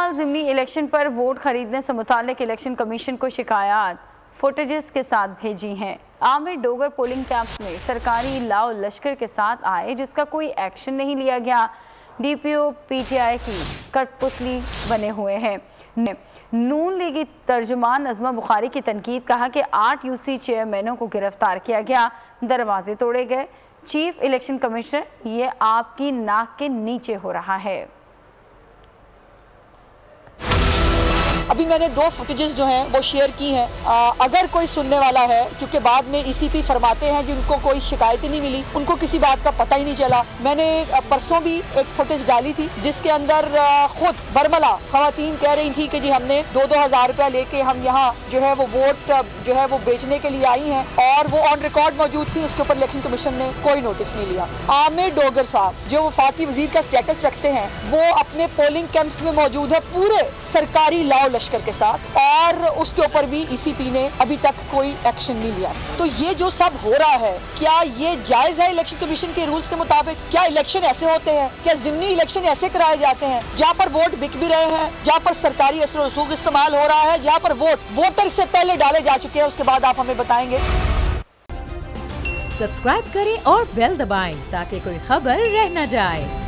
ज़िमनी election पर vote खरीदने से मुताल्लिक इलेक्शन कमीशन को शिकायत फुटेजेस के साथ भेजी हैं। आमिर डोगर पोलिंग कैंप्स में सरकारी लाओ लश्कर के साथ आए जिसका कोई एक्शन नहीं लिया गया। डीपीओ पीटीआई की कठपुतली बने हुए हैं। नून लीगी तर्जुमान नज़मा बुखारी की तनकीद, कहा कि 8 यूसी चेयरमैनों को गिरफ्तार किया गया, दरवाजे तोड़े गए। चीफ इलेक्शन कमिश्नर, ये आपकी नाक के नीचे हो रहा है। अभी मैंने 2 फुटेजेस जो हैं वो शेयर की हैं। अगर कोई सुनने वाला है, क्योंकि बाद में ईसीपी फरमाते हैं कि उनको कोई शिकायत ही नहीं मिली, उनको किसी बात का पता ही नहीं चला। मैंने परसों भी एक फुटेज डाली थी जिसके अंदर खुद बरमला खवातीन कह रही थी कि जी हमने 2-2 हज़ार रुपया लेके हम यहाँ जो है वो वोट जो है वो बेचने के लिए आई हैं, और वो ऑन रिकॉर्ड मौजूद थी। उसके ऊपर इलेक्शन कमीशन ने कोई नोटिस नहीं लिया। आमिर डोगर साहब जो वफाकी वजीर का स्टेटस रखते हैं, वो अपने पोलिंग कैंप्स में मौजूद है पूरे सरकारी लाओ लश्कर के साथ, और उसके ऊपर भी ईसीपी ने अभी तक कोई एक्शन नहीं लिया। तो ये जो सब हो रहा है, क्या ये जायज है इलेक्शन कमीशन के रूल्स के मुताबिक? क्या इलेक्शन ऐसे होते हैं? क्या ज़िमनी इलेक्शन ऐसे कराए जाते हैं जहाँ पर वोट बिक भी रहे हैं, जहाँ पर सरकारी असर रसूख इस्तेमाल हो रहा है, जहाँ पर वोटर से पहले डाले जा चुके हैं? उसके बाद आप हमें बताएंगे। सब्सक्राइब करें और बेल दबाएं ताकि कोई खबर रह न जाए।